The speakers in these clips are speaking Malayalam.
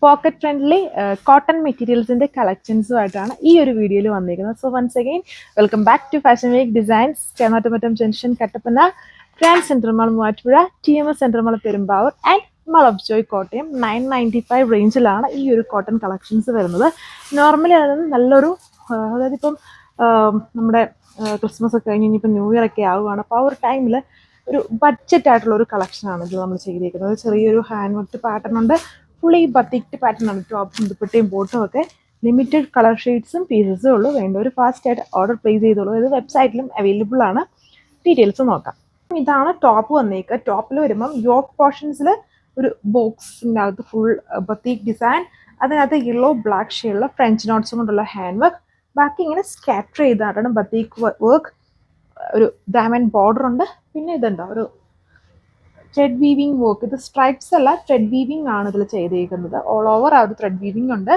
പോക്കറ്റ് ഫ്രണ്ട്ലി കോട്ടൺ മെറ്റീരിയൽസിൻ്റെ കളക്ഷൻസുമായിട്ടാണ് ഈ ഒരു വീഡിയോയിൽ വന്നിരിക്കുന്നത്. So once again welcome back to fashion week designs, Chennattumattam junction, Kattappana, grand central mall Muvattupuzha, TMS central mall Perumbavoor and mall of Joy Kottayam. 995 റേഞ്ചിലാണ് ഈ ഒരു കോട്ടൺ കളക്ഷൻസ് വരുന്നത്. നോർമലി അതായത് നല്ലൊരു അതായത് ഇപ്പം നമ്മുടെ ക്രിസ്മസ് ഒക്കെ കഴിഞ്ഞ് ഇനിയിപ്പോൾ ന്യൂ ഇയർ ഒക്കെ ആവുകയാണ്. അപ്പോൾ ആ ഒരു ടൈമിൽ ഒരു ബഡ്ജറ്റ് ആയിട്ടുള്ള ഒരു കളക്ഷനാണ് ഇത് നമ്മൾ ചെയ്തിരിക്കുന്നത്. ചെറിയൊരു ഹാൻഡ് വർക്ക് പാറ്റേൺ ഉണ്ട്, ഫുള്ളി ബത്തിക്ട് പാറ്റേൺ ആണ്. ടോപ്പും ദുപ്പട്ടയും ബോട്ടും ഒക്കെ ലിമിറ്റഡ് കളർ ഷെയ്ഡ്സും പീസസും ഉള്ളൂ. വേണ്ട ഒരു ഫാസ്റ്റ് ആയിട്ട് ഓർഡർ പ്ലേസ് ചെയ്തോളൂ. ഇത് വെബ്സൈറ്റിലും അവൈലബിൾ ആണ്. ഡീറ്റെയിൽസ് നോക്കാം. ഇതാണ് ടോപ്പ് വന്നേക്കുക. ടോപ്പിൽ വരുമ്പം യോക്ക് പോർഷൻസിൽ ഒരു ബോക്സിൻ്റെ അകത്ത് ഫുൾ ബത്തീക് ഡിസൈൻ, അതിനകത്ത് യെല്ലോ ബ്ലാക്ക് ഷെയ്ഡുള്ള ഫ്രഞ്ച് നോട്ട്സും കൊണ്ടുള്ള ഹാൻഡ് വർക്ക്. ബാക്കി ഇങ്ങനെ സ്കാറ്റർ ചെയ്തിട്ടാണ് ബത്തീക് വർക്ക്. ഒരു ഡയമണ്ട് ബോർഡർ ഉണ്ട്. പിന്നെ ഇതുണ്ടോ ഒരു ത്രെഡ് വീവിങ് വർക്ക്. ഇത് സ്ട്രൈപ്സ് അല്ല, ത്രെഡ് വീവിങ് ആണ് ഇതിൽ ചെയ്തിരിക്കുന്നത്. ഓൾ ഓവർ ആ ഒരു ത്രെഡ് വീവിങ് ഉണ്ട്.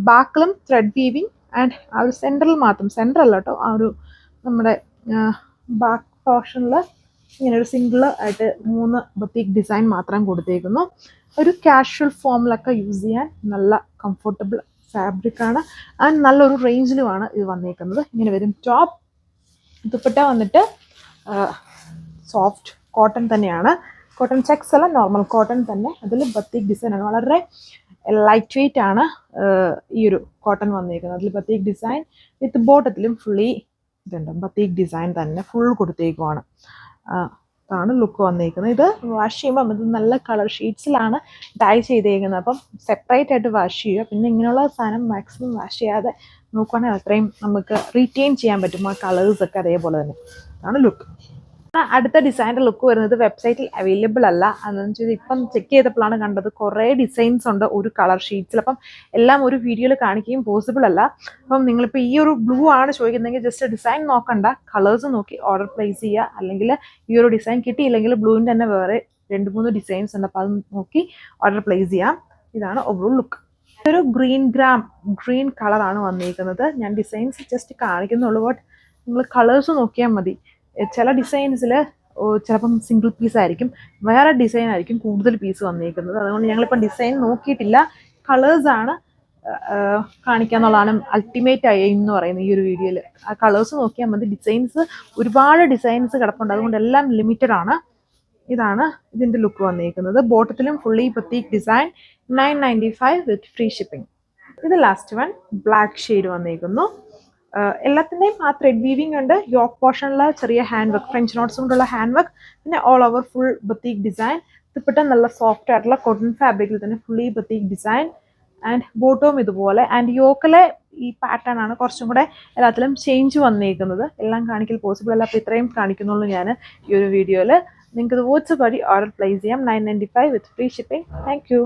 ബാക്കിലും ത്രെഡ് വീവിങ് ആൻഡ് ആ ഒരു സെൻറ്ററിൽ മാത്രം, സെൻറ്റർ അല്ല കേട്ടോ, ആ ഒരു നമ്മുടെ ബാക്ക് പോർഷനിൽ ഇങ്ങനെ ഒരു സിംഗിൾ ആയിട്ട് 3 ബത്തീക് ഡിസൈൻ മാത്രം കൊടുത്തേക്കുന്നു. ഒരു കാഷ്വൽ ഫോമിലൊക്കെ യൂസ് ചെയ്യാൻ നല്ല കംഫർട്ടബിൾ ഫാബ്രിക് ആണ്. ആൻഡ് നല്ലൊരു റേഞ്ചിലുമാണ് ഇത് വന്നേക്കുന്നത്. ഇങ്ങനെ വരും ടോപ്പ്. ദുപ്പട്ട വന്നിട്ട് സോഫ്റ്റ് കോട്ടൺ തന്നെയാണ്. കോട്ടൺ ചെക്സ് അല്ല, നോർമൽ കോട്ടൺ തന്നെ. അതിൽ ബത്തീക് ഡിസൈൻ ആണ്. വളരെ ലൈറ്റ് വെയ്റ്റ് ആണ് ഈ ഒരു കോട്ടൺ വന്നേക്കുന്നത്. അതിൽ ബത്തീക് ഡിസൈൻ വിത്ത് ബോട്ടത്തിലും ഫുള്ളി ഇതുണ്ട്, ബത്തീക് ഡിസൈൻ തന്നെ ഫുൾ കൊടുത്തേക്കുവാണ്. അതാണ് ലുക്ക് വന്നേക്കുന്നത്. ഇത് വാഷ് ചെയ്യുമ്പം ഇത് നല്ല കളർ ഷീറ്റ്സിലാണ് ഡൈ ചെയ്തേക്കുന്നത്. അപ്പം സെപ്പറേറ്റ് ആയിട്ട് വാഷ് ചെയ്യുക. പിന്നെ ഇങ്ങനെയുള്ള സാധനം മാക്സിമം വാഷ് ചെയ്യാതെ നോക്കുകയാണെങ്കിൽ അത്രയും നമുക്ക് റീറ്റെയിൻ ചെയ്യാൻ പറ്റും ആ കളേഴ്സൊക്കെ അതേപോലെ തന്നെ. അതാണ് ലുക്ക്. അടുത്ത ഡിസൈൻ്റെ ലുക്ക് വരുന്നത് വെബ്സൈറ്റിൽ അവൈലബിൾ അല്ല. അതെന്ന് വെച്ചാൽ ഇപ്പം ചെക്ക് ചെയ്തപ്പോഴാണ് കണ്ടത്. കുറേ ഡിസൈൻസ് ഉണ്ട് ഒരു കളർ ഷീറ്റ്സിൽ. അപ്പം എല്ലാം ഒരു വീഡിയോയിൽ കാണിക്കുകയും പോസിബിൾ അല്ല. അപ്പം നിങ്ങളിപ്പോൾ ഈ ഒരു ബ്ലൂ ആണ് ചോദിക്കുന്നതെങ്കിൽ ജസ്റ്റ് ഡിസൈൻ നോക്കണ്ട, കളേഴ്സ് നോക്കി ഓർഡർ പ്ലേസ് ചെയ്യുക. അല്ലെങ്കിൽ ഈ ഒരു ഡിസൈൻ കിട്ടിയില്ലെങ്കിൽ ബ്ലൂവിൻ്റെ തന്നെ വേറെ 2-3 ഡിസൈൻസ് ഉണ്ട്. അപ്പോൾ അത് നോക്കി ഓർഡർ പ്ലേസ് ചെയ്യാം. ഇതാണ് ഓവറോൾ ലുക്ക്. ഒരു ഗ്രീൻ കളറാണ് വന്നിരിക്കുന്നത്. ഞാൻ ഡിസൈൻസ് ജസ്റ്റ് കാണിക്കുന്നുള്ളൂ. ബട്ട് നിങ്ങൾ കളേഴ്സ് നോക്കിയാൽ മതി. ചില ഡിസൈൻസിൽ ചിലപ്പം സിംഗിൾ പീസ് ആയിരിക്കും, വേറെ ഡിസൈൻ ആയിരിക്കും കൂടുതൽ പീസ് വന്നിരിക്കുന്നത്. അതുകൊണ്ട് ഞങ്ങളിപ്പം ഡിസൈൻ നോക്കിയിട്ടില്ല, കളേഴ്സാണ് കാണിക്കാന്നുള്ളതാണ് അൾട്ടിമേറ്റ് ആയി എന്ന് പറയുന്നത് ഈ ഒരു വീഡിയോയിൽ. ആ കളേഴ്സ് നോക്കിയാൽ മതി. ഡിസൈൻസ് ഒരുപാട് ഡിസൈൻസ് കിടപ്പുണ്ട്, അതുകൊണ്ട് എല്ലാം ലിമിറ്റഡ് ആണ്. ഇതാണ് ഇതിൻ്റെ ലുക്ക് വന്നിരിക്കുന്നത്. ബോട്ടത്തിലും fully batik design, 995 with free shipping. ഇത് ലാസ്റ്റ് വൺ ബ്ലാക്ക് ഷെയ്ഡ് വന്നിരിക്കുന്നു. എല്ലാത്തിൻ്റെയും ആ ത്രെഡ് വീവിങ് ഉണ്ട്. യോക്ക് പോർഷനിൽ ചെറിയ ഹാൻഡ് വർക്ക്, ഫ്രഞ്ച് നോട്ട്സ് കൊണ്ടുള്ള ഹാൻഡ് വർക്ക്. പിന്നെ all over full batik design. Dupatta നല്ല സോഫ്റ്റ് ആയിട്ടുള്ള കോട്ടൺ ഫാബ്രിക്കിൽ തന്നെ ഫുള്ളി ബത്തീക് ഡിസൈൻ ആൻഡ് ബോട്ടവും ഇതുപോലെ. ആൻഡ് യോക്കിലെ ഈ പാറ്റേൺ ആണ് കുറച്ചും കൂടെ എല്ലാത്തിലും ചേഞ്ച് വന്നിരിക്കുന്നത്. എല്ലാം കാണിക്കൽ പോസിബിൾ അല്ല, അപ്പോൾ ഇത്രയും കാണിക്കുന്നുള്ളൂ ഞാൻ ഈ ഒരു വീഡിയോയിൽ. നിങ്ങൾക്ക് ഇത് വാട്സ്ആപ്പ് വഴി ഓർഡർ പ്ലേസ് ചെയ്യാം. 995 with free shipping. Thank you.